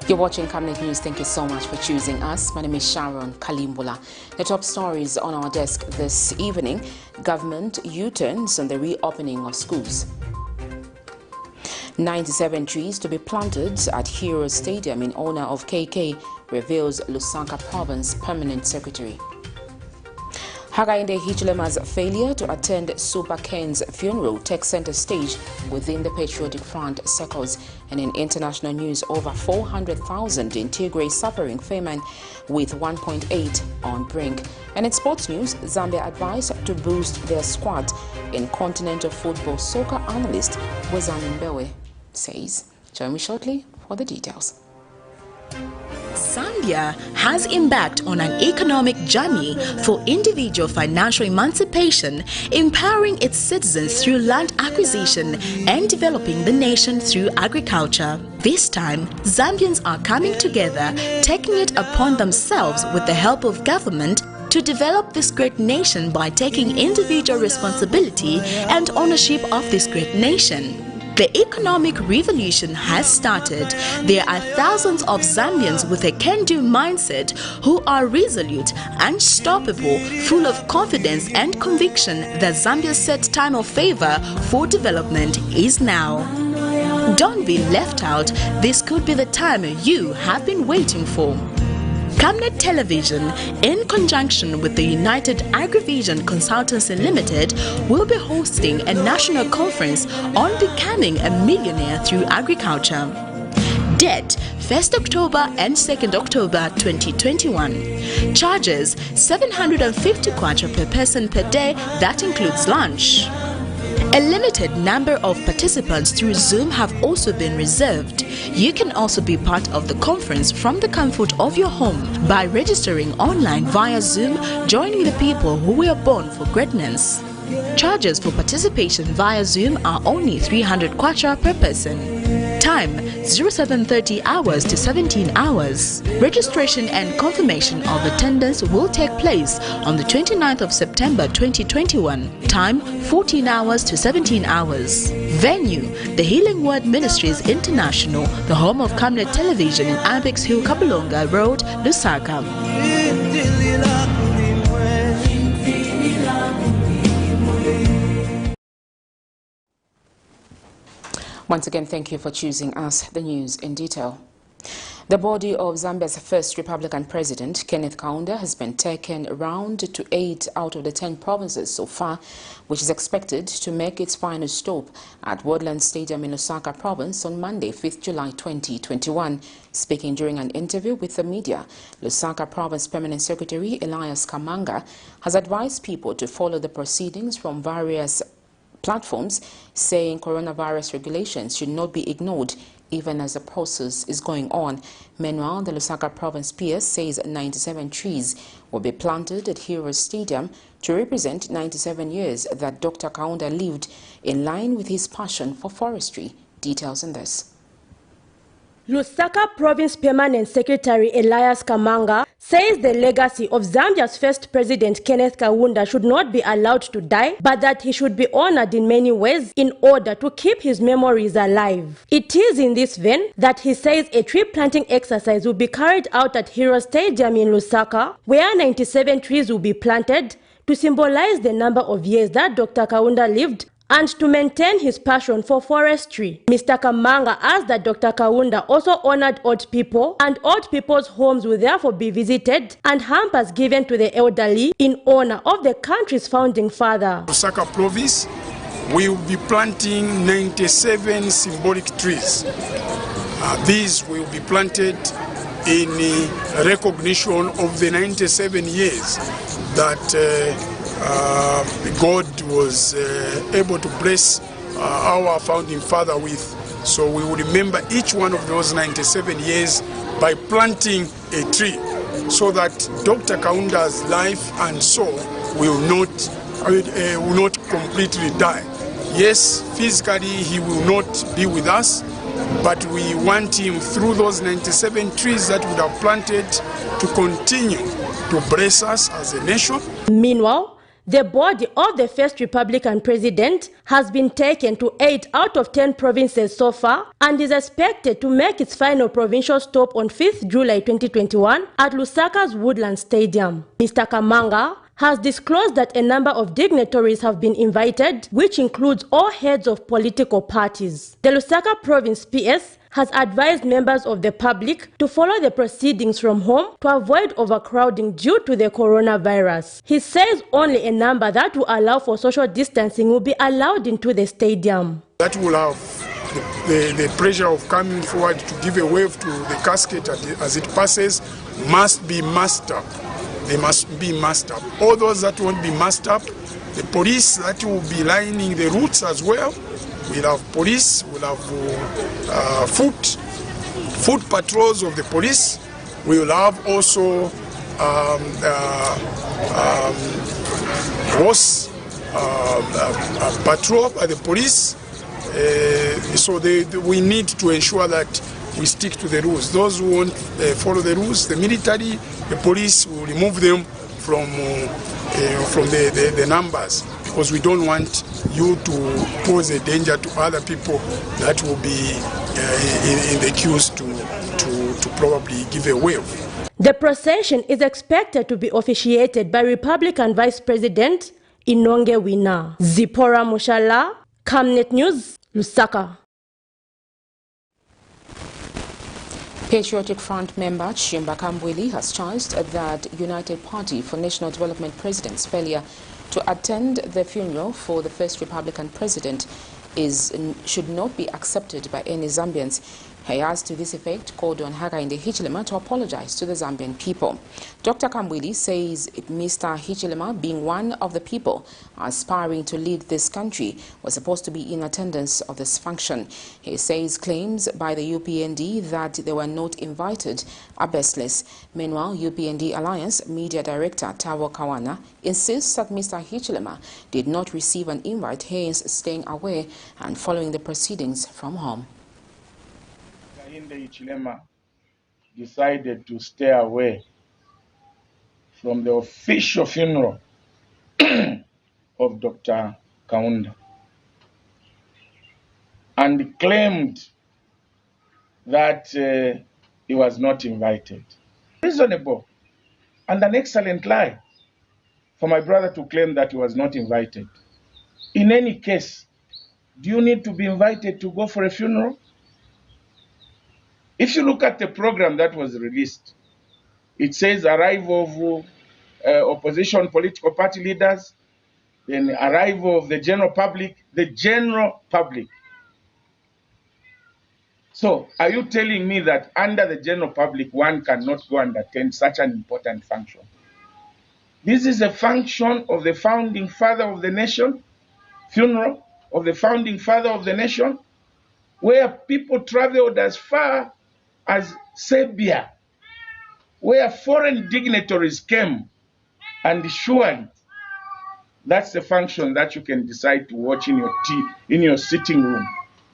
You're watching Camnet News. Thank you so much for choosing us. My name is Sharon Kalimbola. The top stories on our desk this evening: government U-turns on the reopening of schools. 97 trees to be planted at Hero Stadium in honor of KK, reveals Lusaka Province Permanent Secretary. HAKAINDE HICHILEMA'S failure to attend Super Ken's funeral takes center stage within the Patriotic Front circles. And in international news, over 400,000 in Tigray suffering famine, with 1.8 on brink. And in sports news, Zambia advised to boost their squad. In continental football, soccer analyst BWEZANI MBEWE says. Join me shortly for the details. Zambia has embarked on an economic journey for individual financial emancipation, empowering its citizens through land acquisition and developing the nation through agriculture. This time, Zambians are coming together, taking it upon themselves with the help of government to develop this great nation by taking individual responsibility and ownership of this great nation. The economic revolution has started. There are thousands of Zambians with a can-do mindset who are resolute, unstoppable, full of confidence and conviction that Zambia's set time of favor for development is now. Don't be left out. This could be the time you have been waiting for. Camnet Television, in conjunction with the United Agrivision Consultancy Limited, will be hosting a national conference on becoming a millionaire through agriculture. Date: 1st October and 2nd October 2021. Charges: 750 kwacha per person per day. That includes lunch. A limited number of participants through Zoom have also been reserved. You can also be part of the conference from the comfort of your home by registering online via Zoom, joining the people who were born for greatness. Charges for participation via Zoom are only 300 kwacha per person. Time: 0730 hours to 17 hours. Registration and confirmation of attendance will take place on the 29th of September 2021. Time: 14 hours to 17 hours. Venue: the Healing Word Ministries International, the home of Camnet Television in Apex Hill, Kabulonga Road, Lusaka. Once again, thank you for choosing us. The news in detail. The body of Zambia's first Republican president, Kenneth Kaunda, has been taken around to 8 out of the 10 provinces so far, which is expected to make its final stop at Woodland Stadium in Lusaka Province on Monday, 5th July 2021. Speaking during an interview with the media, Lusaka Province Permanent Secretary Elias Kamanga has advised people to follow the proceedings from various platforms, saying coronavirus regulations should not be ignored even as the process is going on. Meanwhile, the Lusaka Province PS says 97 trees will be planted at Hero Stadium to represent 97 years that Dr. Kaunda lived, in line with his passion for forestry. Details on this. Lusaka Province Permanent Secretary Elias Kamanga says the legacy of Zambia's first president Kenneth Kaunda should not be allowed to die, but that he should be honored in many ways in order to keep his memories alive. It is in this vein that he says a tree planting exercise will be carried out at Hero Stadium in Lusaka, where 97 trees will be planted to symbolize the number of years that Dr. Kaunda lived and to maintain his passion for forestry. Mr. Kamanga asked that Dr. Kaunda also honored old people, and old people's homes will therefore be visited and hampers given to the elderly in honor of the country's founding father. Lusaka province will be planting 97 symbolic trees. These will be planted in recognition of the 97 years that God was able to bless our founding father with. So we will remember each one of those 97 years by planting a tree, so that Dr. Kaunda's life and soul will not completely die. Yes, physically he will not be with us, but we want him, through those 97 trees that we have planted, to continue to bless us as a nation. Meanwhile, The body of the first Republican president has been taken to 8 out of 10 provinces so far and is expected to make its final provincial stop on 5th July 2021 at Lusaka's Woodland Stadium. Mr. Kamanga has disclosed that a number of dignitaries have been invited, which includes all heads of political parties. The Lusaka Province PS has advised members of the public to follow the proceedings from home to avoid overcrowding due to the coronavirus. He says only a number that will allow for social distancing will be allowed into the stadium. That will have the pressure of coming forward to give a wave to the casket as it passes must be masked up. They must be masked up. All those that won't be masked up, the police that will be lining the routes as well. We'll have police, we'll have foot patrols of the police. We will have also horse patrol by the police. So we need to ensure that we stick to the rules. Those who won't follow the rules, the military, the police will remove them from the numbers, because we don't want you to pose a danger to other people that will be in the queues to probably give a wave. The procession is expected to be officiated by Republican Vice President Inonge Wina. Zipporah Mushala, Camnet News, Lusaka. Patriotic Front member Chimba Kambwili has charged that United Party for National Development President's failure to attend the funeral for the first Republican president should not be accepted by any Zambians. He has, to this effect, called on HAKAINDE HICHILEMA to apologize to the Zambian people. Dr. Kambwili says Mr. HICHILEMA, being one of the people aspiring to lead this country, was supposed to be in attendance of this function. He says claims by the UPND that they were not invited are baseless. Meanwhile, UPND Alliance Media Director Tawo Kawana insists that Mr. HICHILEMA did not receive an invite, hence staying away and following the proceedings from home. HICHILEMA decided to stay away from the official funeral of Dr. Kaunda and claimed that he was not invited. Reasonable and an excellent lie for my brother to claim that he was not invited. In any case, do you need to be invited to go for a funeral? If you look at the program that was released, it says arrival of opposition political party leaders, then arrival of the general public, So are you telling me that under the general public, one cannot go and attend such an important function? This is a function of the founding father of the nation, funeral of the founding father of the nation, where people traveled as far as Zambia, where foreign dignitaries came, and surely that's the function that you can decide to watch in your sitting room.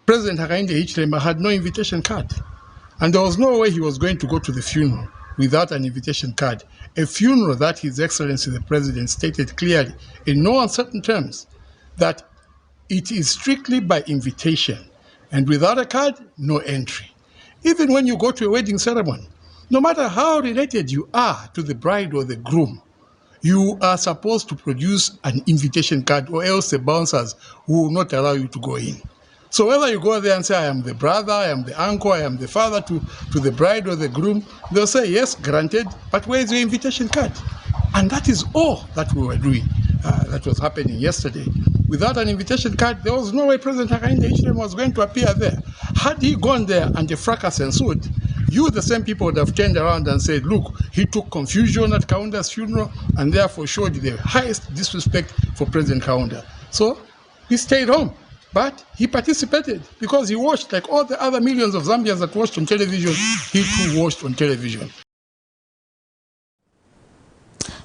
President HAKAINDE HICHILEMA had no invitation card, and there was no way he was going to go to the funeral without an invitation card. A funeral that His Excellency the President stated clearly in no uncertain terms that it is strictly by invitation, and without a card, no entry. Even when you go to a wedding ceremony, no matter how related you are to the bride or the groom, you are supposed to produce an invitation card, or else the bouncers will not allow you to go in. So whether you go there and say, I am the brother, I am the uncle, I am the father to the bride or the groom, they'll say, yes, granted, but where is your invitation card? And that is all that we were doing. That was happening yesterday. Without an invitation card, there was no way President HAKAINDE HICHILEMA was going to appear there. Had he gone there and the fracas ensued, you, the same people, would have turned around and said, look, he took confusion at Kaunda's funeral and therefore showed the highest disrespect for President Kaunda. So he stayed home. But he participated because he watched, like all the other millions of Zambians that watched on television, he too watched on television.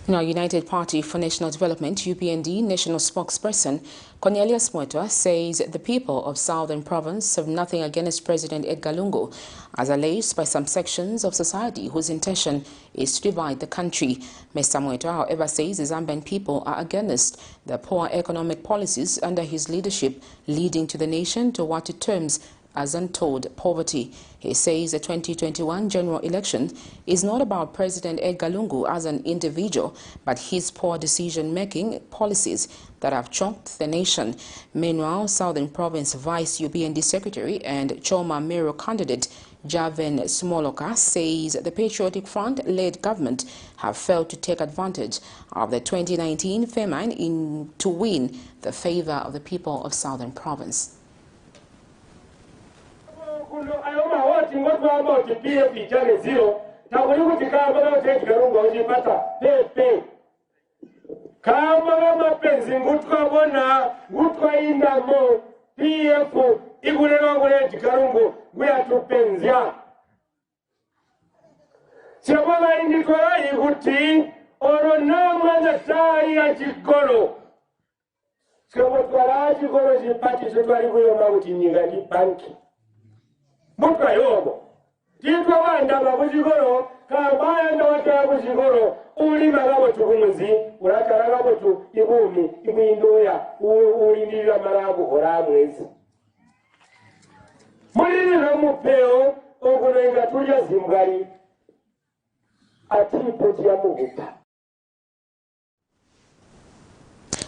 Now, United Party for National Development, UPND, national spokesperson Cornelius Mwetwa says the people of Southern Province have nothing against President Edgar Lungu, as alleged by some sections of society whose intention is to divide the country. Mr. Mwetwa, however, says the Zambian people are against the poor economic policies under his leadership, leading to the nation to what he terms as untold poverty. He says the 2021 general election is not about President Edgar Lungu as an individual, but his poor decision-making policies that have choked the nation. Meanwhile, Southern Province Vice UPND Secretary and Choma mayoral candidate Javen Smoloka says the Patriotic Front-led government have failed to take advantage of the 2019 famine to win the favor of the people of Southern Province.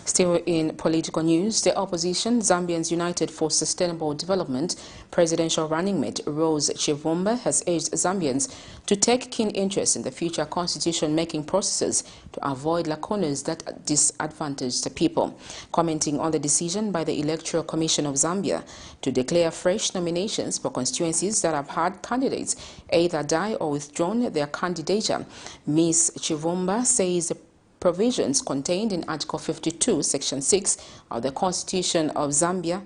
Still in political news, the opposition, Zambians United for Sustainable Development presidential running mate Rose Chivumba has urged Zambians to take keen interest in the future constitution-making processes to avoid lacunas that disadvantage the people. Commenting on the decision by the Electoral Commission of Zambia to declare fresh nominations for constituencies that have had candidates either die or withdrawn their candidature, Ms. Chivumba says the provisions contained in Article 52, Section 6 of the Constitution of Zambia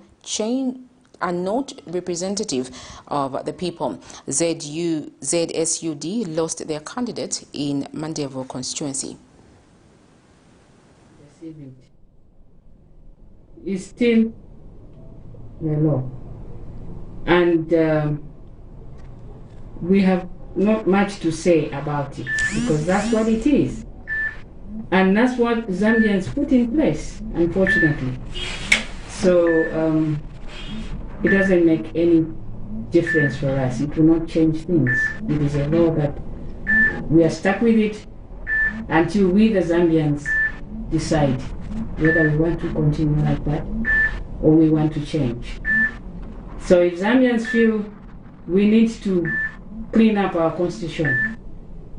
are not representative of the people. ZSUD lost their candidate in MBEWE constituency. It's still the law. And we have not much to say about it because that's what it is. And that's what Zambians put in place, unfortunately. So it doesn't make any difference for us. It will not change things. It is a law that we are stuck with it until we, the Zambians, decide whether we want to continue like that or we want to change. So if Zambians feel we need to clean up our constitution,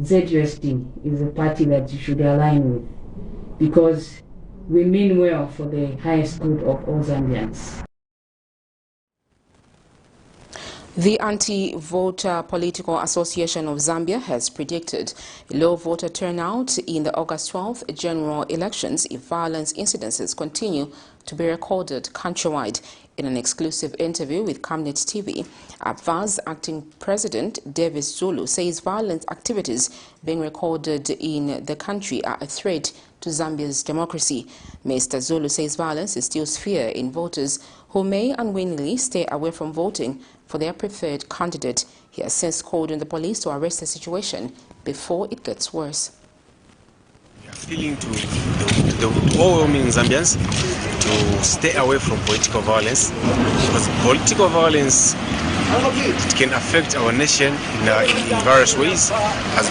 ZUSD is a party that you should align with because we mean well for the highest good of all Zambians. The Anti-Voter Political Association of Zambia has predicted low voter turnout in the August 12th general elections if violence incidences continue to be recorded countrywide. In an exclusive interview with Camnet TV, APVA's acting president, Davis Zulu, says violent activities being recorded in the country are a threat to Zambia's democracy. Mr. Zulu says violence instills fear in voters who may unwillingly stay away from voting for their preferred candidate. He has since called on the police to arrest the situation before it gets worse. We are appealing to the overwhelming Zambians to stay away from political violence because political violence it can affect our nation in various ways as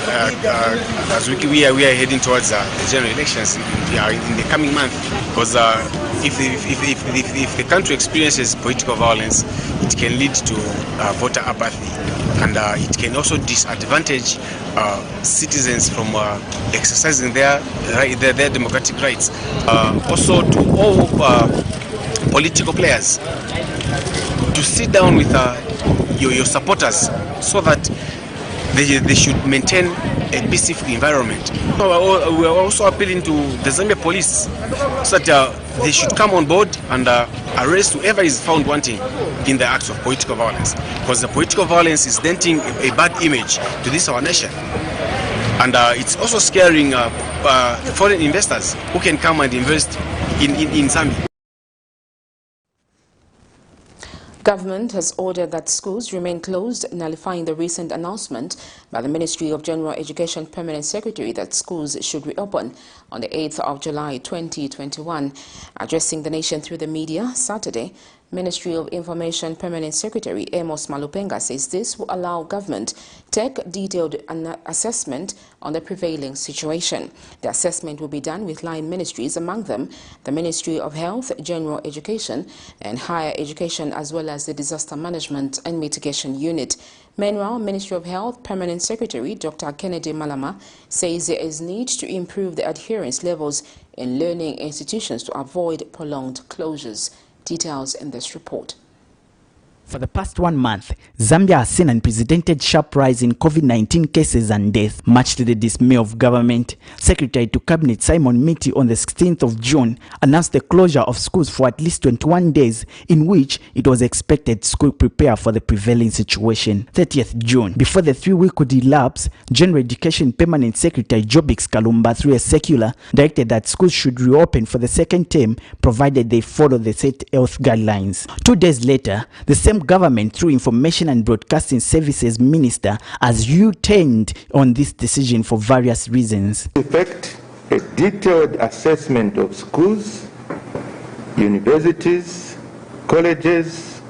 we are heading towards the general elections in the coming month. Because if the country experiences political violence, it can lead to voter apathy, and it can also disadvantage citizens from exercising their democratic rights. Also, to all political players to sit down with your supporters so that they should maintain a peaceful environment. We are also appealing to the Zambia police so that they should come on board and arrest whoever is found wanting in the acts of political violence, because the political violence is denting a bad image to this our nation. And it's also scaring the foreign investors who can come and invest in Zambia. Government has ordered that schools remain closed, nullifying the recent announcement by the Ministry of General Education Permanent Secretary that schools should reopen on the 8th of July 2021. Addressing the nation through the media Saturday, Ministry of Information Permanent Secretary Amos Malupenga says this will allow government take detailed assessment on the prevailing situation. The assessment will be done with line ministries, among them the Ministry of Health, General Education and Higher Education, as well as the Disaster Management and Mitigation Unit. Meanwhile, Ministry of Health Permanent Secretary Dr. Kennedy Malama says there is need to improve the adherence levels in learning institutions to avoid prolonged closures. Details in this report. For the past 1 month, Zambia has seen an unprecedented sharp rise in COVID-19 cases and deaths, much to the dismay of government. Secretary to Cabinet Simon Miti on the 16th of June announced the closure of schools for at least 21 days, in which it was expected schools prepare for the prevailing situation. 30th June, before the 3-week could elapse, General Education Permanent Secretary Jobix Kalumba, through a circular, directed that schools should reopen for the second term, provided they follow the set health guidelines. 2 days later, the same government, through Information and Broadcasting Services Minister, has U-turned on this decision for various reasons. Effect a detailed assessment of schools, universities, colleges,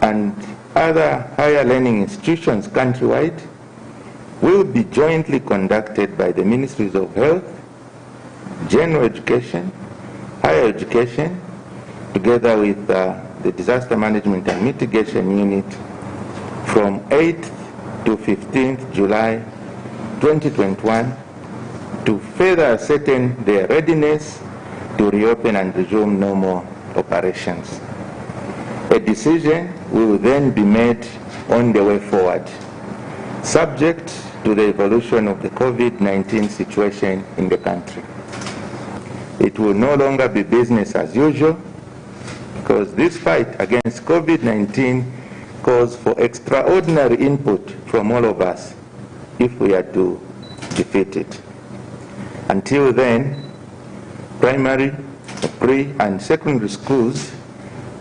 and other higher learning institutions countrywide will be jointly conducted by the Ministries of Health, General Education, Higher Education, together with the Disaster Management and Mitigation Unit from 8th to 15th July 2021 to further ascertain their readiness to reopen and resume normal operations. A decision will then be made on the way forward, subject to the evolution of the COVID-19 situation in the country. It will no longer be business as usual, because this fight against COVID-19 calls for extraordinary input from all of us if we are to defeat it. Until then, primary, pre- and secondary schools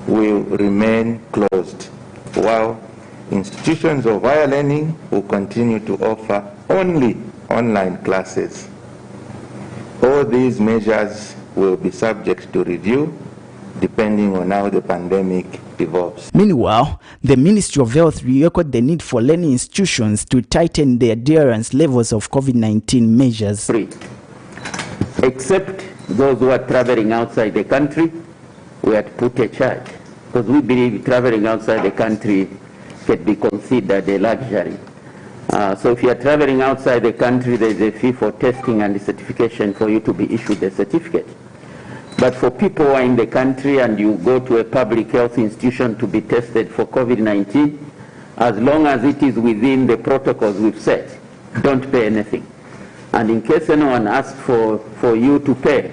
will remain closed, while institutions of higher learning will continue to offer only online classes. All these measures will be subject to review depending on how the pandemic evolves. Meanwhile, the Ministry of Health re-echoed the need for learning institutions to tighten the adherence levels of COVID-19 measures. Except those who are traveling outside the country, we had put a charge, because we believe traveling outside the country can be considered a luxury. So if you are traveling outside the country, there is a fee for testing and certification for you to be issued a certificate. But for people who are in the country and you go to a public health institution to be tested for COVID-19, as long as it is within the protocols we've set, don't pay anything. And in case anyone asks for you to pay,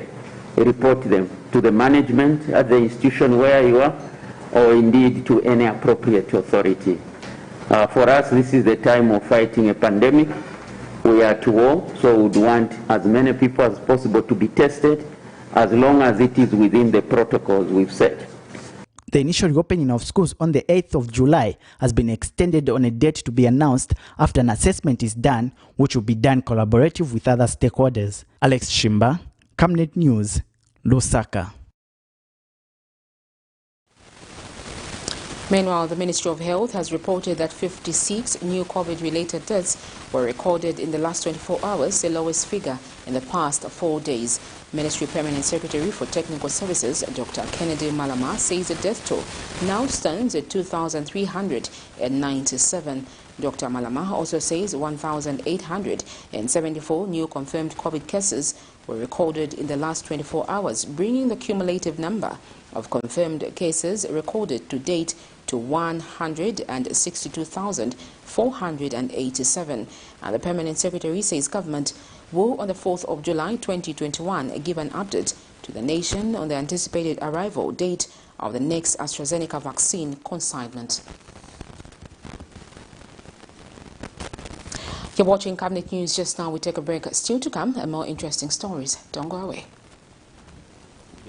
report them to the management at the institution where you are, or indeed to any appropriate authority. For us, this is the time of fighting a pandemic. We are at war, so we would want as many people as possible to be tested, as long as it is within the protocols we've set. The initial reopening of schools on the 8th of July has been extended on a date to be announced after an assessment is done, which will be done collaborative with other stakeholders. Alex Shimba, Camnet News, Lusaka. Meanwhile, the Ministry of Health has reported that 56 new COVID-related deaths were recorded in the last 24 hours, the lowest figure in the past 4 days. Ministry Permanent Secretary for Technical Services, Dr. Kennedy Malama, says the death toll now stands at 2,397. Dr. Malama also says 1,874 new confirmed COVID cases were recorded in the last 24 hours, bringing the cumulative number of confirmed cases recorded to date to 162,487. And the Permanent Secretary says government will, on the 4th of July 2021, give an update to the nation on the anticipated arrival date of the next AstraZeneca vaccine consignment. You're watching Camnet News just now. We take a break. Still to come, and more interesting stories. Don't go away.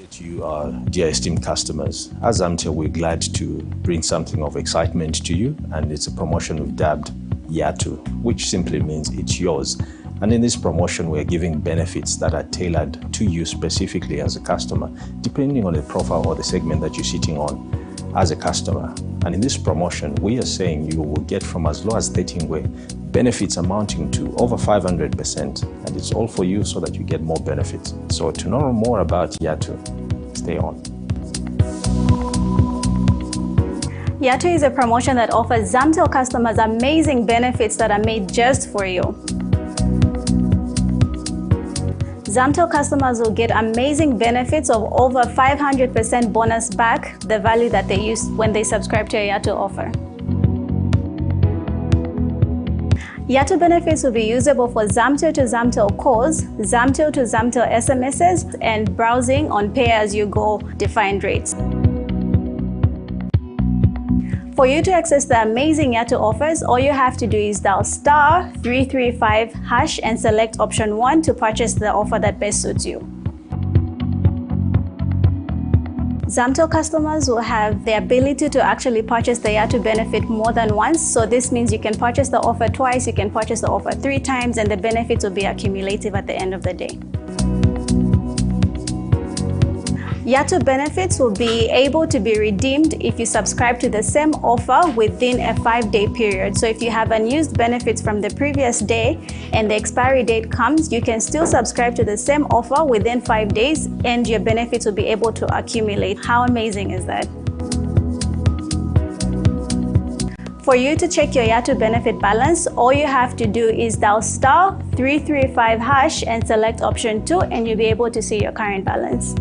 To you, dear esteemed customers, as ZAMBIA, we're glad to bring something of excitement to you, and it's a promotion we've dubbed Yatu, which simply means it's yours. And in this promotion, we're giving benefits that are tailored to you specifically as a customer, depending on the profile or the segment that you're sitting on as a customer. And in this promotion, we are saying you will get from as low as 13 ngwe benefits amounting to over 500%. And it's all for you so that you get more benefits. So to know more about Yatu, stay on. Yatu is a promotion that offers ZAMBIA customers amazing benefits that are made just for you. ZAMBIA customers will get amazing benefits of over 500% bonus back the value that they used when they subscribe to a Yatu offer. Yatu benefits will be usable for ZAMBIA to ZAMBIA calls, ZAMBIA to ZAMBIA SMSs, and browsing on pay-as-you-go defined rates. For you to access the amazing Yatu offers, all you have to do is dial *335# and select option 1 to purchase the offer that best suits you. ZAMBIA customers will have the ability to actually purchase the Yatu benefit more than once. So this means you can purchase the offer twice, you can purchase the offer 3 times, and the benefits will be accumulative at the end of the day. Yatu benefits will be able to be redeemed if you subscribe to the same offer within a 5-day period. So if you have unused benefits from the previous day and the expiry date comes, you can still subscribe to the same offer within 5 days and your benefits will be able to accumulate. How amazing is that? For you to check your Yatu benefit balance, all you have to do is dial *335# and select option 2 and you'll be able to see your current balance.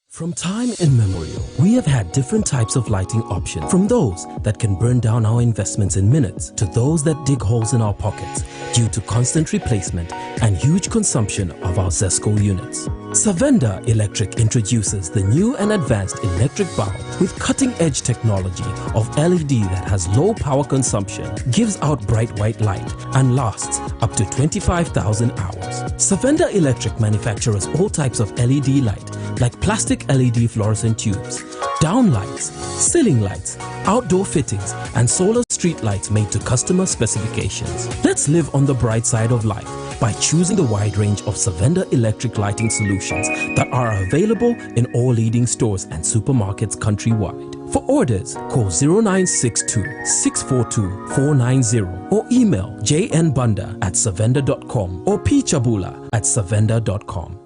From time immemorial, we have had different types of lighting options, from those that can burn down our investments in minutes to those that dig holes in our pockets due to constant replacement and huge consumption of our ZESCO units. Savenda Electric introduces the new and advanced electric bulb with cutting-edge technology of LED that has low power consumption, gives out bright white light, and lasts up to 25,000 hours. Savenda Electric manufactures all types of LED light, like plastic LED fluorescent tubes, down lights, ceiling lights, outdoor fittings, and solar street lights made to customer specifications. Let's live on the bright side of life by choosing the wide range of Savenda electric lighting solutions that are available in all leading stores and supermarkets countrywide. For orders, call 0962-642-490 or email jnbunda@savenda.com or pchabula@savenda.com.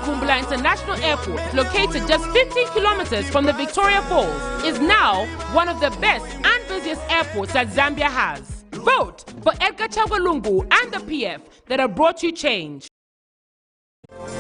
Kumbula International Airport, located just 15 kilometers from the Victoria Falls, is now one of the best and busiest airports that Zambia has. Vote for Edgar Chagwa and the PF that have brought you change.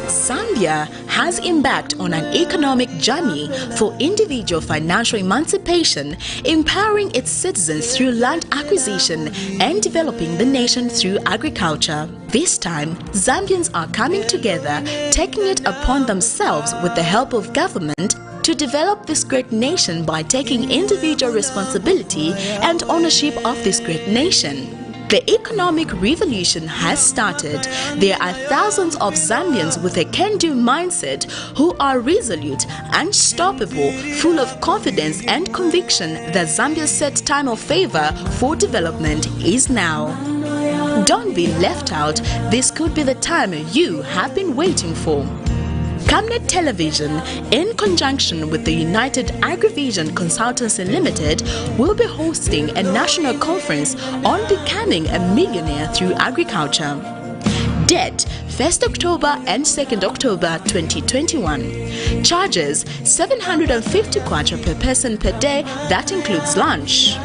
Zambia has embarked on an economic journey for individual financial emancipation, empowering its citizens through land acquisition and developing the nation through agriculture. This time, Zambians are coming together, taking it upon themselves with the help of government to develop this great nation by taking individual responsibility and ownership of this great nation. The economic revolution has started. There are thousands of Zambians with a can-do mindset who are resolute, unstoppable, full of confidence and conviction that Zambia's set time of favor for development is now. Don't be left out. This could be the time you have been waiting for. Camnet Television, in conjunction with the United Agrivision Consultancy Limited, will be hosting a national conference on becoming a millionaire through agriculture. Date 1st October and 2nd October 2021. Charges 750 kwacha per person per day, that includes lunch.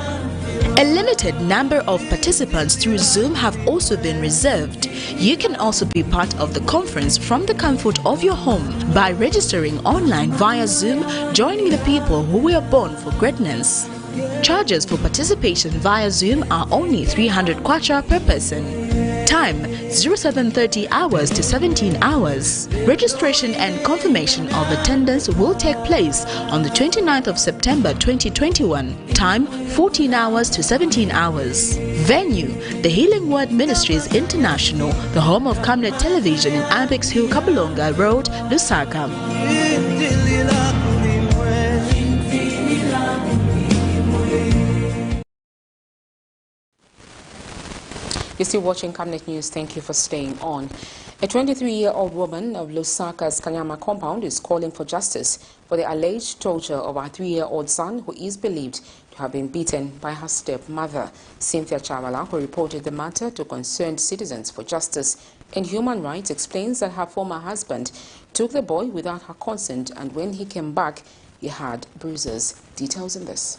A limited number of participants through Zoom have also been reserved. You can also be part of the conference from the comfort of your home by registering online via Zoom, joining the people who were born for greatness. Charges for participation via Zoom are only 300 kwacha per person. Time 07:30 hours to 17 hours. Registration and confirmation of attendance will take place on the 29th of September 2021. Time 14 hours to 17 hours. Venue, the Healing Word Ministries International, the home of Camnet Television in Apex Hill, Kabulonga Road, Lusaka. You're still watching Camnet News. Thank you for staying on. A 23-year-old woman of Lusaka's Kanyama compound is calling for justice for the alleged torture of her 3-year-old son, who is believed to have been beaten by her stepmother. Cynthia Chavala, who reported the matter to Concerned Citizens for Justice and Human Rights, explains that her former husband took the boy without her consent, and when he came back, he had bruises. Details in this.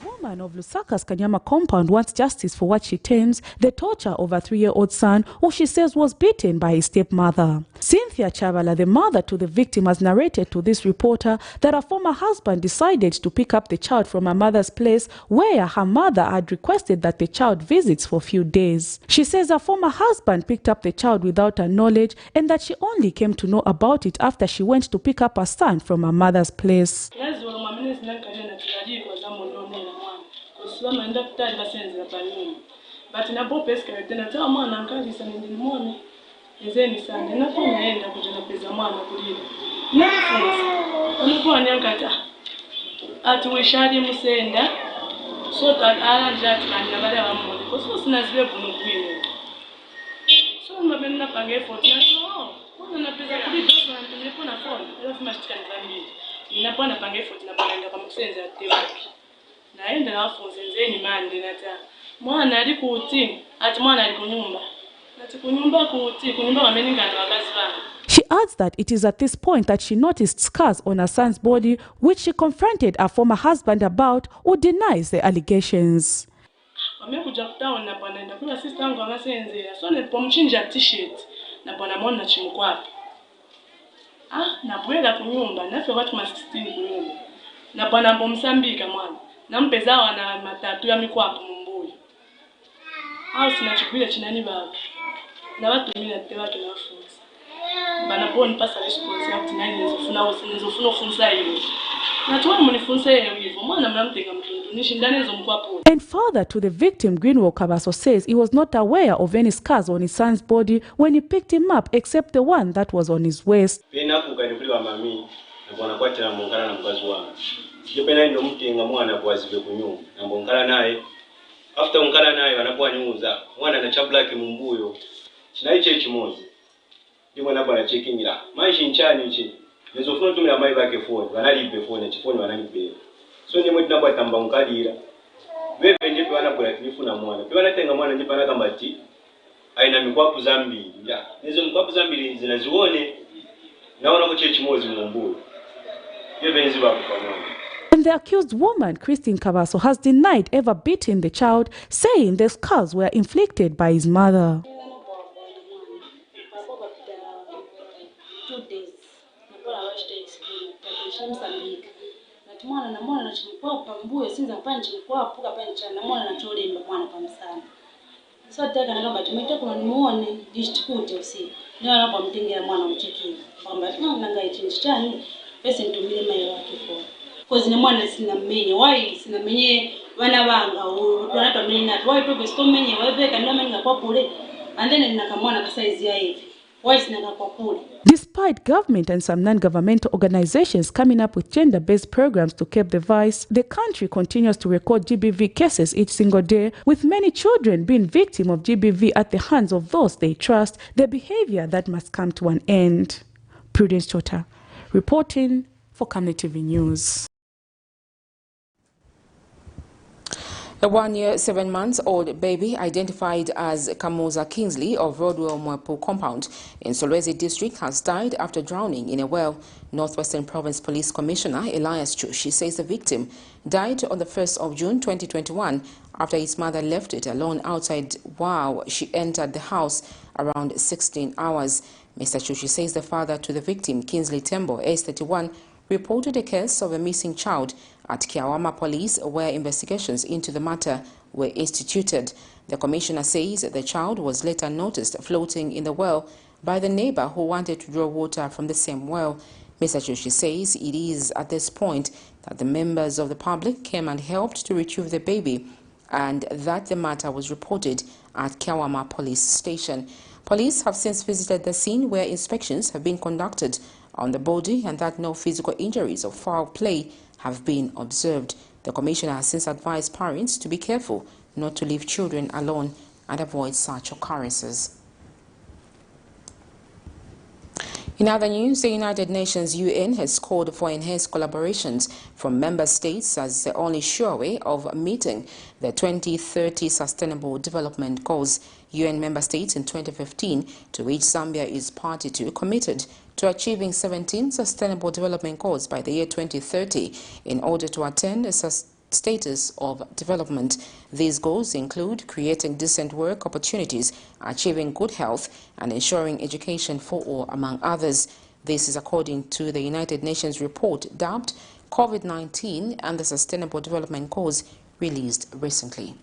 The woman of Lusaka's Kanyama compound wants justice for what she terms the torture of her 3-year-old son, who she says was beaten by his stepmother. Cynthia Chavala, the mother to the victim, has narrated to this reporter that her former husband decided to pick up the child from her mother's place, where her mother had requested that the child visits for a few days. She says her former husband picked up the child without her knowledge, and that she only came to know about it after she went to pick up her son from her mother's place. But in a boat pesca, then I tell man and carry some in the morning. Is any son, and I found end up with a piece of man could eat. No, at we shall him saying that, so that I that man never have money, because what's nice way for no queen. So I'm not enough again for no. One of the people to me on a phone, I love much can be. In a point of a foot in a band of sense at the back. Naenda alafu zenzeni mande nata mwana ali kuti ati mwana ali kunyumba ati kunyumba kuti kunyumba wameningana wakazi wangu. She adds that it is at this point that she noticed scars on her son's body, which she confronted her former husband about, who denies the allegations. Wamekuja kutaona panaenda kuna sister wangu wanasenzea so nilipomchinja t-shirt na bwana mwana chimkwapa na bwela kunyumba nafe watu ma 16 kunyumba na bwana mbomsambika mwana nampeza wana matatu ya mikwapo mumbuyo au sinachukua chinani baba na watu mimi natewa tunafunza bana boni pasa response act 9 nizofuna ufunza hiyo na tuwa mnifunza hivyo mwana mnamtenga mtundu nishindane zo mkwapo. And father to the victim, Greenwell Kabaso, says he was not aware of any scars on his son's body when he picked him up, except the one that was on his waist. Pena kukanikuliwa mami na bwana kwati na mungana na mkazi wangu. Jopena ndo mtenga mwana kwa zibe kunyumba na mbongala naye after ungala naye wanakuwa nyuza mwana na chabla ke mumbuyo chinaiche chimozi ndimo nabo na checkingira maji nchani ichi nizofuna tumira mai bake phone wanalibe phone chifoni wanalibe so ndimo tinabwa tamba unkalira bebe ndipo wanabula tilifuna mwana pe wanatenga mwana ndipo anakambati aina mikwapu zambi ya nizo mikwapu zambi zinazione naona ko chimozi mumbuyo bebe nziba kwa mwana. And the accused woman, Christine Kabaso, has denied ever beating the child, saying the scars were inflicted by his mother. 2 days. Because the mwana sina menye why sina menye wana banga wanatu menye why to besto menye webeka ndo menye kwa kule and then ninakamwana kasize ya hivi why sina kwa kule. Despite government and some non-governmental organizations coming up with gender-based programs to curb the vice, the country continues to record GBV cases each single day, with many children being victims of GBV at the hands of those they trust, the behavior that must come to an end. Prudence Chota, reporting for Camnet TV News. A 1-year, 7-month-old baby identified as Kamuza Kingsley of Rodwell Mwepu compound in Solwezi district has died after drowning in a well. Northwestern Province Police Commissioner Elias Chushi says the victim died on the 1st of June 2021 after his mother left it alone outside while she entered the house around 16 hours. Mr. Chushi says the father to the victim, Kingsley Tembo, age 31, reported a case of a missing child at Kiawama Police, where investigations into the matter were instituted. The commissioner says the child was later noticed floating in the well by the neighbor who wanted to draw water from the same well. Mr. Joshi says it is at this point that the members of the public came and helped to retrieve the baby, and that the matter was reported at Kyawama police station. Police have since visited the scene where inspections have been conducted on the body and that no physical injuries or foul play have been observed. The commissioner has since advised parents to be careful not to leave children alone and avoid such occurrences. In other news, the United Nations UN has called for enhanced collaborations from member states as the only sure way of meeting the 2030 Sustainable Development Goals. UN member states in 2015, to which Zambia is party to, committed to achieving 17 Sustainable Development Goals by the year 2030 in order to attain a status of development. These goals include creating decent work opportunities, achieving good health, and ensuring education for all, among others. This is according to the United Nations report dubbed COVID-19 and the Sustainable Development Goals, released recently.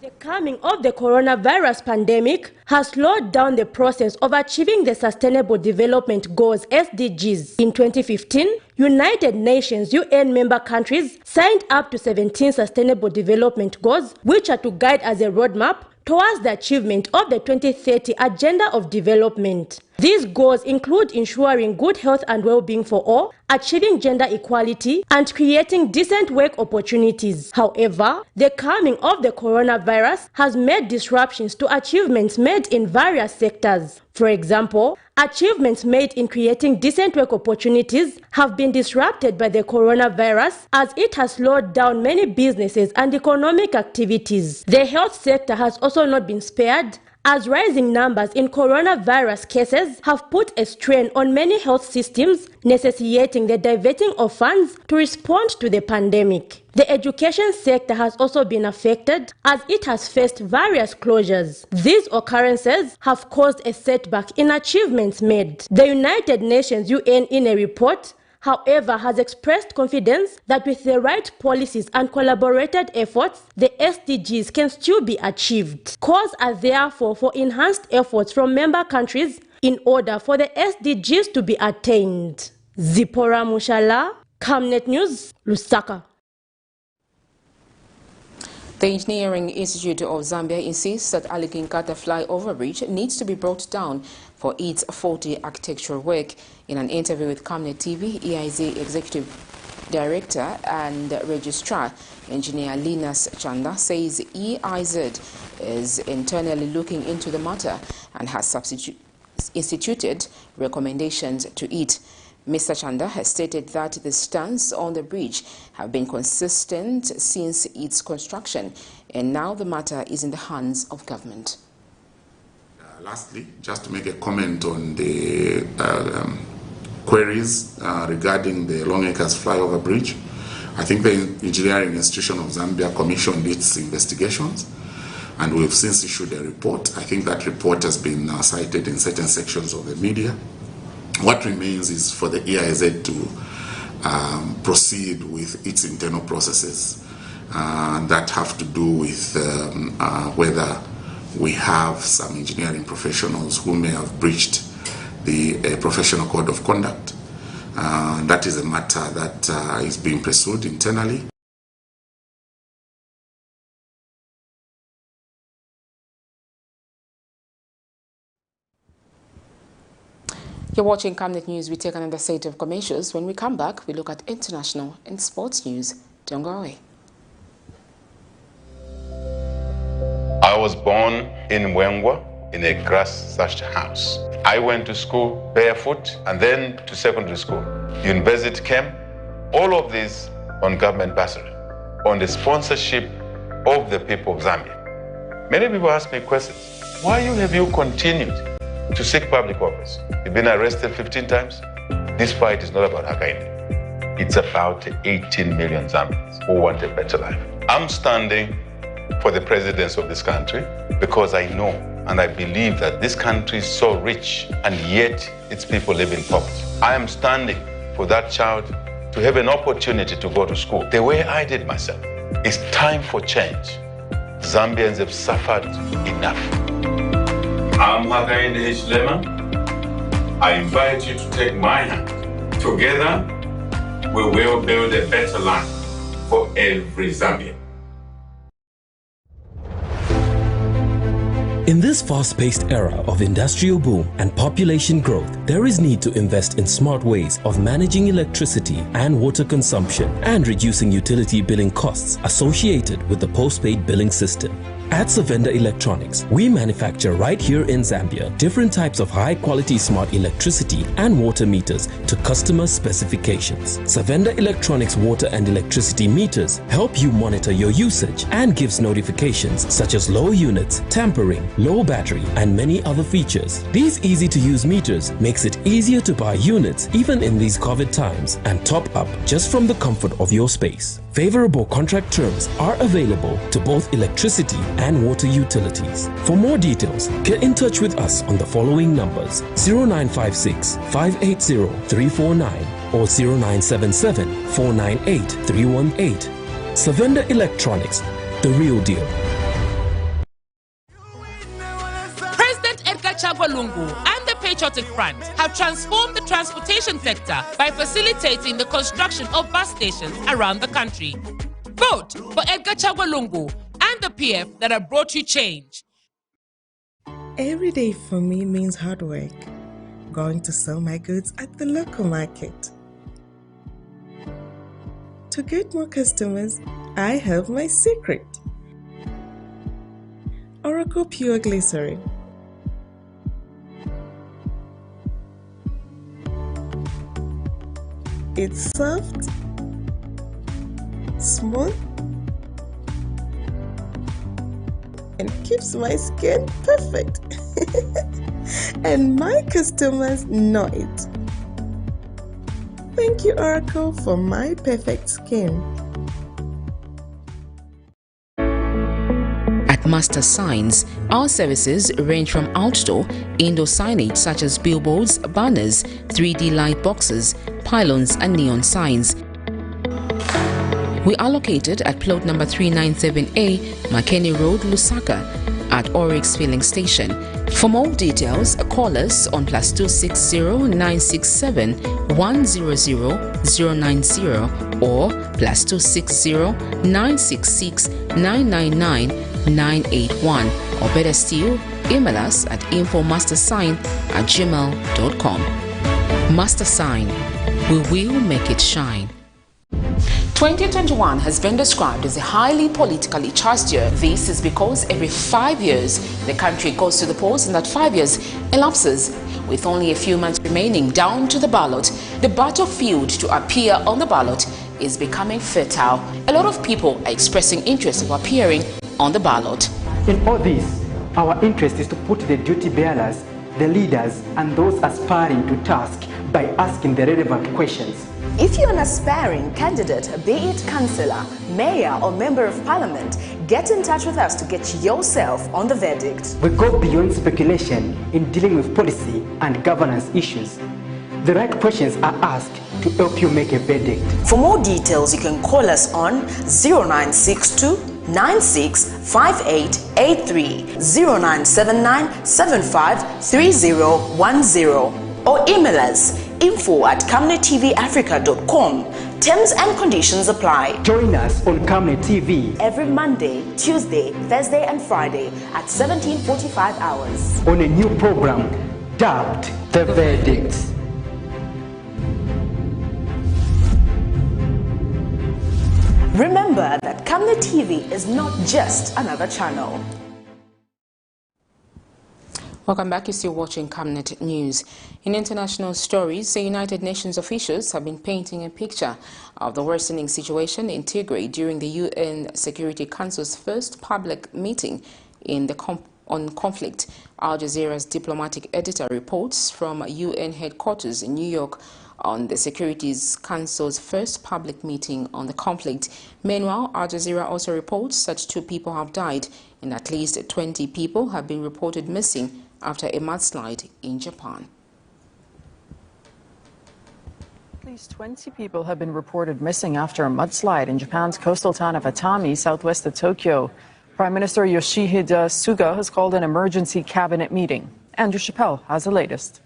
The coming of the coronavirus pandemic has slowed down the process of achieving the Sustainable Development Goals (SDGs). In 2015, United Nations UN member countries signed up to 17 Sustainable Development Goals, which are to guide as a roadmap towards the achievement of the 2030 Agenda of Development. These goals include ensuring good health and well-being for all, achieving gender equality, and creating decent work opportunities. However, the coming of the coronavirus has made disruptions to achievements made in various sectors. For example, achievements made in creating decent work opportunities have been disrupted by the coronavirus, as it has slowed down many businesses and economic activities. The health sector has also not been spared, as rising numbers in coronavirus cases have put a strain on many health systems, necessitating the diverting of funds to respond to the pandemic. The education sector has also been affected, as it has faced various closures. These occurrences have caused a setback in achievements made. The United Nations UN, in a report, however, has expressed confidence that with the right policies and collaborated efforts, the SDGs can still be achieved. Calls are therefore for enhanced efforts from member countries in order for the SDGs to be attained. Zipporah Mushala, Camnet News, Lusaka. The Engineering Institute of Zambia insists that Alikinkata flyover bridge needs to be brought down for its faulty architectural work. In an interview with Camnet TV, EIZ Executive Director and Registrar Engineer Linus Chanda says EIZ is internally looking into the matter and has instituted recommendations to it. Mr. Chanda has stated that the stance on the bridge have been consistent since its construction, and now the matter is in the hands of government. Lastly, just to make a comment on the queries regarding the Long Acres flyover bridge, I think the Engineering Institution of Zambia commissioned its investigations, and we've since issued a report. I think that report has been cited in certain sections of the media. What remains is for the EIZ to proceed with its internal processes that have to do with whether we have some engineering professionals who may have breached the professional code of conduct. That is a matter that is being pursued internally. You're watching Camnet News. We take another set of commercials. When we come back, we look at international and sports news. Don't go away. I was born in Mwengwa in a grass-thatched house. I went to school barefoot and then to secondary school. University came, all of this on government bursary, on the sponsorship of the people of Zambia. Many people ask me questions. Why have you continued to seek public office? You've been arrested 15 times. This fight is not about HAKAINDE. It's about 18 million Zambians who want a better life. I'm standing for the presidency of this country because I know and I believe that this country is so rich and yet its people live in poverty. I am standing for that child to have an opportunity to go to school the way I did myself. It's time for change. Zambians have suffered enough. I'm HAKAINDE HICHILEMA. I invite you to take my hand. Together, we will build a better land for every Zambian. In this fast-paced era of industrial boom and population growth, there is need to invest in smart ways of managing electricity and water consumption and reducing utility billing costs associated with the postpaid billing system. At Savenda Electronics, we manufacture right here in Zambia different types of high-quality smart electricity and water meters to customer specifications. Savenda Electronics water and electricity meters help you monitor your usage and gives notifications such as low units, tampering, low battery, and many other features. These easy-to-use meters makes it easier to buy units even in these COVID times and top up just from the comfort of your space. Favorable contract terms are available to both electricity and water utilities. For more details, get in touch with us on the following numbers: 0956 580 349 or 0977 498 318. Savenda Electronics, the real deal. Lungu and the Patriotic Front have transformed the transportation sector by facilitating the construction of bus stations around the country. Vote for Edgar Chagwa Lungu and the PF that have brought you change. Every day for me means hard work. Going to sell my goods at the local market. To get more customers, I have my secret. Oracle Pure Glycerin. It's soft, smooth, and keeps my skin perfect. And my customers know it. Thank you, Oracle, for my perfect skin. At Master Signs, our services range from outdoor, indoor signage such as billboards, banners, 3D light boxes, pylons and neon signs. We are located at plot number 397A, Makeni Road, Lusaka, at Oryx Filling Station. For more details, call us on +260 967 100 090 or +260 966 999 981, or better still, email us at infomastersign@gmail.com. Master Sign, we will make it shine. 2021 has been described as a highly politically charged year. This is because every 5 years the country goes to the polls, and that 5 years elapses with only a few months remaining down to the ballot. The battlefield to appear on the ballot is becoming fertile. A lot of people are expressing interest of appearing on the ballot. In all this, our interest is to put the duty bearers, the leaders, and those aspiring to task by asking the relevant questions. If you're an aspiring candidate, be it councillor, mayor, or member of parliament, get in touch with us to get yourself on the verdict. We go beyond speculation in dealing with policy and governance issues. The right questions are asked to help you make a verdict. For more details, you can call us on 0962 965883, 0979 753010, or email us info@camnettvafrica.com. Terms and conditions apply. Join us on Camnet TV every Monday, Tuesday, Thursday, and Friday at 17:45 hours on a new program dubbed The Verdict. Remember that Camnet TV is not just another channel. Welcome back. You're still watching Camnet News. In international stories, the United Nations officials have been painting a picture of the worsening situation in Tigray during the UN Security Council's first public meeting on conflict. Al Jazeera's diplomatic editor reports from UN headquarters in New York on the Security Council's first public meeting on the conflict. Meanwhile, Al Jazeera also reports that 2 people have died and at least 20 people have been reported missing after a mudslide in Japan. At least 20 people have been reported missing after a mudslide in Japan's coastal town of Atami, southwest of Tokyo. Prime Minister Yoshihide Suga has called an emergency cabinet meeting. Andrew Chappelle has the latest.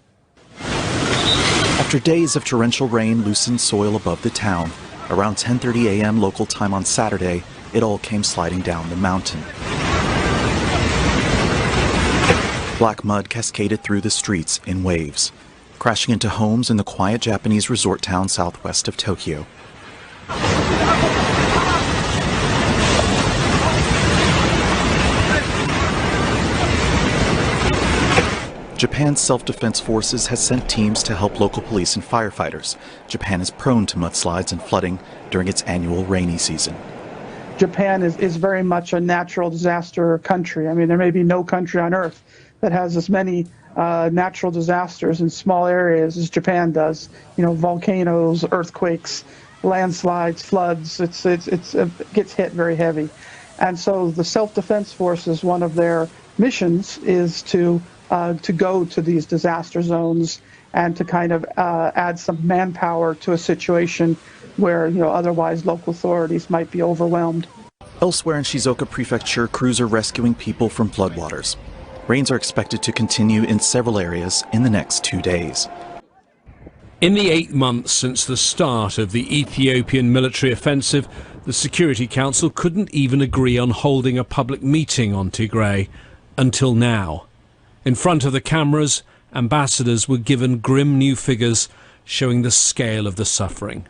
After days of torrential rain loosened soil above the town, around 10:30 a.m. local time on Saturday, it all came sliding down the mountain. Black mud cascaded through the streets in waves, crashing into homes in the quiet Japanese resort town southwest of Tokyo. Japan's self-defense forces has sent teams to help local police and firefighters. Japan is prone to mudslides and flooding during its annual rainy season. Japan is very much a natural disaster country. I mean, there may be no country on earth that has as many natural disasters in small areas as Japan does. You know, volcanoes, earthquakes, landslides, floods. It gets hit very heavy. And so the self-defense forces, one of their missions is to go to these disaster zones and to kind of add some manpower to a situation where, you know, otherwise local authorities might be overwhelmed. Elsewhere in Shizuoka Prefecture, crews are rescuing people from floodwaters. Rains are expected to continue in several areas in the next 2 days. In the 8 months since the start of the Ethiopian military offensive, the Security Council couldn't even agree on holding a public meeting on Tigray until now. In front of the cameras, ambassadors were given grim new figures showing the scale of the suffering.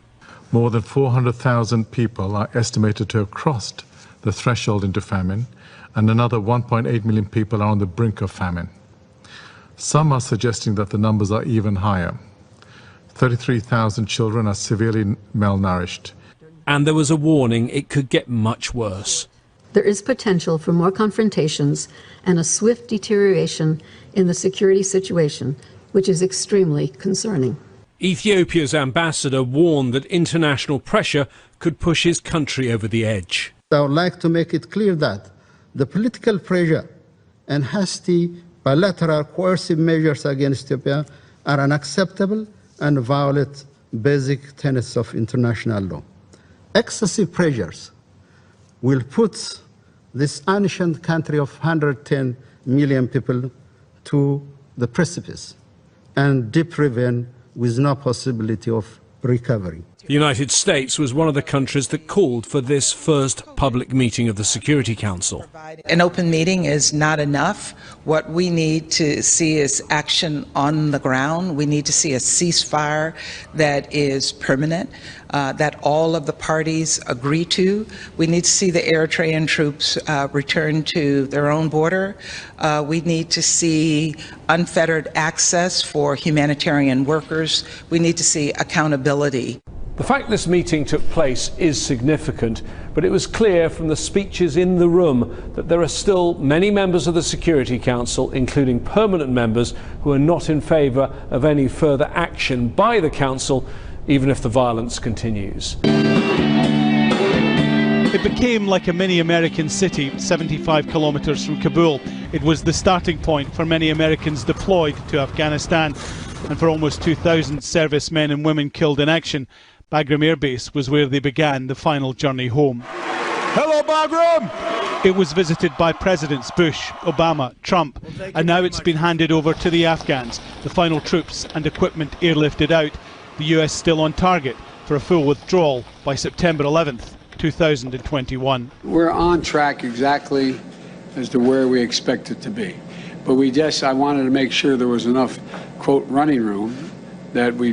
More than 400,000 people are estimated to have crossed the threshold into famine, and another 1.8 million people are on the brink of famine. Some are suggesting that the numbers are even higher. 33,000 children are severely malnourished. And there was a warning it could get much worse. There is potential for more confrontations and a swift deterioration in the security situation, which is extremely concerning. Ethiopia's ambassador warned that international pressure could push his country over the edge. I would like to make it clear that the political pressure and hasty bilateral coercive measures against Ethiopia are unacceptable and violate basic tenets of international law. Excessive pressures will put this ancient country of 110 million people to the precipice and deep ravine with no possibility of recovery. The United States was one of the countries that called for this first public meeting of the Security Council. An open meeting is not enough. What we need to see is action on the ground. We need to see a ceasefire that is permanent, that all of the parties agree to. We need to see the Eritrean troops return to their own border. We need to see unfettered access for humanitarian workers. We need to see accountability. The fact this meeting took place is significant, but it was clear from the speeches in the room that there are still many members of the Security Council, including permanent members, who are not in favour of any further action by the Council, even if the violence continues. It became like a mini American city, 75 kilometres from Kabul. It was the starting point for many Americans deployed to Afghanistan, and for almost 2,000 servicemen and women killed in action. Bagram Air Base was where they began the final journey home. Hello, Bagram! It was visited by Presidents Bush, Obama, Trump, and now it's been handed over to the Afghans. The final troops and equipment airlifted out. The US still on target for a full withdrawal by September 11th, 2021. We're on track exactly as to where we expect it to be. But I wanted to make sure there was enough, quote, running room that we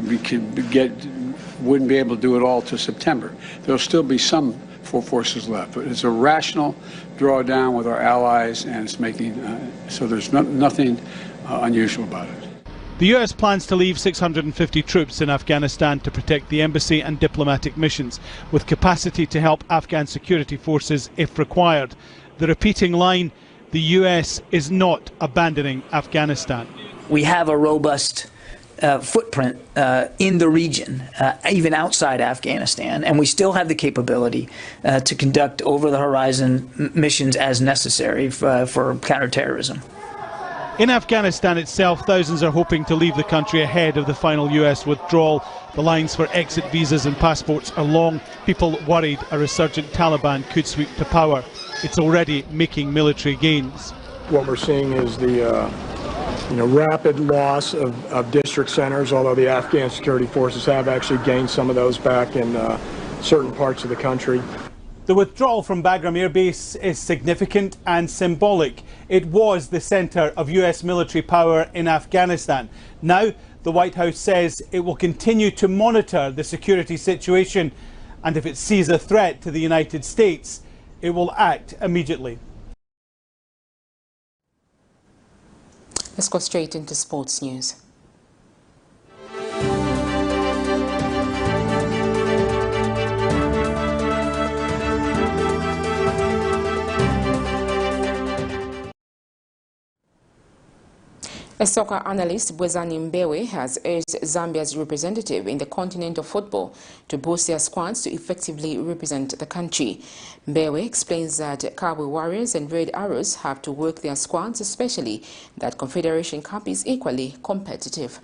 wouldn't be able to do it all to September. There'll still be some forces left, but it's a rational drawdown with our allies, and it's making, so there's nothing unusual about it. The US plans to leave 650 troops in Afghanistan to protect the embassy and diplomatic missions, with capacity to help Afghan security forces if required. The repeating line, the US is not abandoning Afghanistan. We have a robust footprint in the region, even outside Afghanistan, and we still have the capability to conduct over-the-horizon missions as necessary for counterterrorism. In Afghanistan itself, thousands are hoping to leave the country ahead of the final US withdrawal. The lines for exit visas and passports are long. People worried a resurgent Taliban could sweep to power. it's already making military gains. What we're seeing is the rapid loss of district centers, although the Afghan security forces have actually gained some of those back in certain parts of the country. The withdrawal from Bagram Air Base is significant and symbolic. It was the centre of US military power in Afghanistan. Now, the White House says it will continue to monitor the security situation, and if it sees a threat to the United States, it will act immediately. Let's go straight into sports news. A soccer analyst, BWEZANI MBEWE, has urged Zambia's representative in the continental football to boost their squads to effectively represent the country. MBEWE explains that Cowboy Warriors and Red Arrows have to work their squads, especially that Confederation Cup is equally competitive.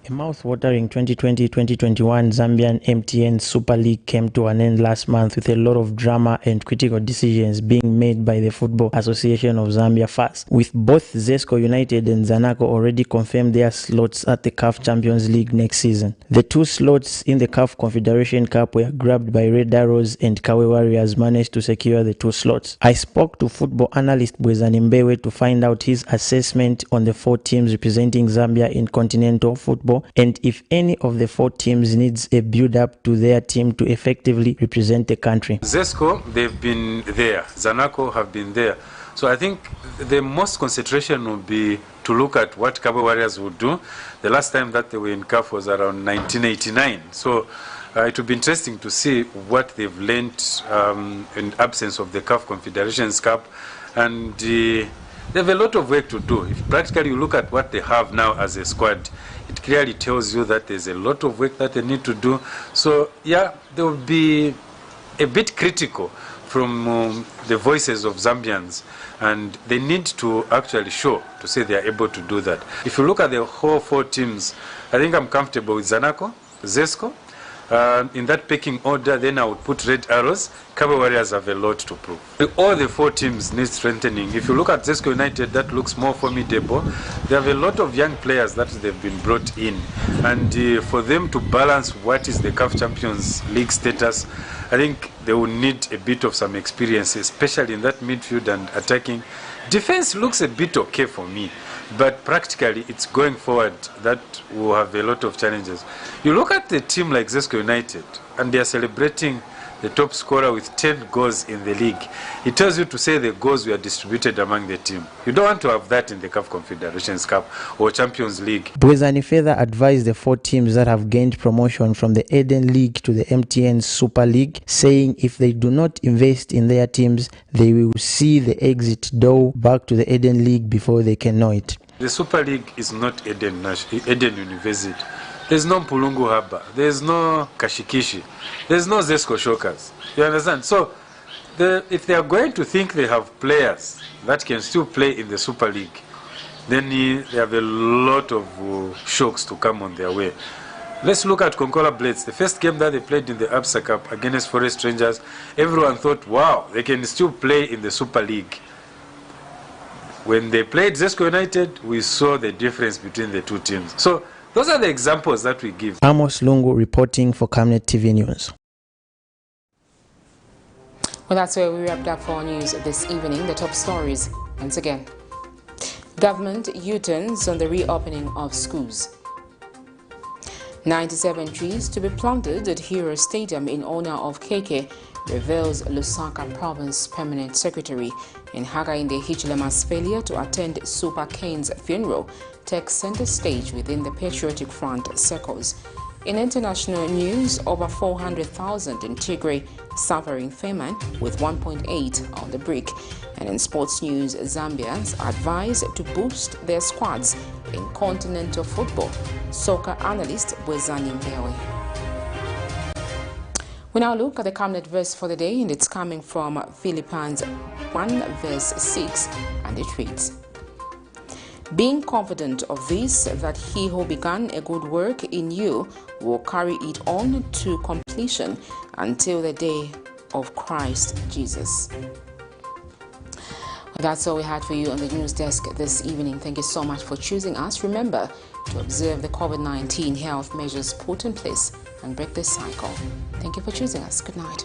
A mouth-watering 2020-2021 Zambian MTN Super League came to an end last month with a lot of drama and critical decisions being made by the Football Association of Zambia FAS, with both Zesco United and Zanaco already confirmed their slots at the CAF Champions League next season. The two slots in the CAF Confederation Cup were grabbed by Red Arrows, and Kawe Warriors managed to secure the two slots. I spoke to football analyst BWEZANI MBEWE to find out his assessment on the four teams representing Zambia in continental football, and if any of the four teams needs a build-up to their team to effectively represent the country. Zesco, they've been there. Zanaco have been there. So I think the most concentration will be to look at what Cabo Warriors would do. The last time that they were in CAF was around 1989. So it will be interesting to see what they've learned in absence of the CAF Confederations Cup. And they have a lot of work to do. If practically you look at what they have now as a squad, it clearly tells you that there's a lot of work that they need to do. So yeah, they will be a bit critical from the voices of Zambians, and they need to actually show to say they are able to do that. If you look at the whole four teams, I think I'm comfortable with Zanaco, Zesco. In that pecking order, then I would put Red Arrows. Cabo Warriors have a lot to prove. All the four teams need strengthening. If you look at Zesco United, that looks more formidable. They have a lot of young players that they've been brought in. And for them to balance what is the CAF Champions League status, I think they will need a bit of some experience, especially in that midfield and attacking. Defense looks a bit okay for me, but practically it's going forward that will have a lot of challenges. You look at the team like Zesco United, and they are celebrating the top scorer with 10 goals in the league. It tells you to say the goals were distributed among the team. You don't want to have that in the CAF Confederations Cup or Champions League. BWEZANI further advised the four teams that have gained promotion from the Eden League to the MTN Super League, saying if they do not invest in their teams, they will see the exit door back to the Eden League before they can know it. The Super League is not Eden University. There's no Mpulungu Haba. There's no Kashikishi. There's no Zesco Shockers. You understand? So, if they are going to think they have players that can still play in the Super League, then they have a lot of shocks to come on their way. Let's look at Concola Blades. The first game that they played in the Absa Cup against Forest Rangers, everyone thought, wow, they can still play in the Super League. When they played Zesco United, we saw the difference between the two teams. So those are the examples that we give. Amos Lungu reporting for Camnet TV News. Well, that's where we wrapped up for our news this evening. The top stories once again. Government U-turns on the reopening of schools. 97 trees to be planted at Hero Stadium in honor of KK, reveals Lusaka Province Permanent Secretary. In HAKAINDE, HICHILEMA'S failure to attend Super Kane's funeral takes center stage within the Patriotic Front circles. In international news, over 400,000 in Tigray suffering famine, with 1.8 on the brink. And in sports news, Zambians advised to boost their squads in continental football. Soccer analyst BWEZANI MBEWE. We now look at the Camnet verse for the day, and it's coming from Philippians 1 verse 6, and it reads, "Being confident of this, that he who began a good work in you will carry it on to completion until the day of Christ Jesus. That's all we had for you on the news desk this evening. Thank you so much for choosing us. Remember to observe the COVID-19 health measures put in place and break this cycle. Thank you for choosing us. Good night.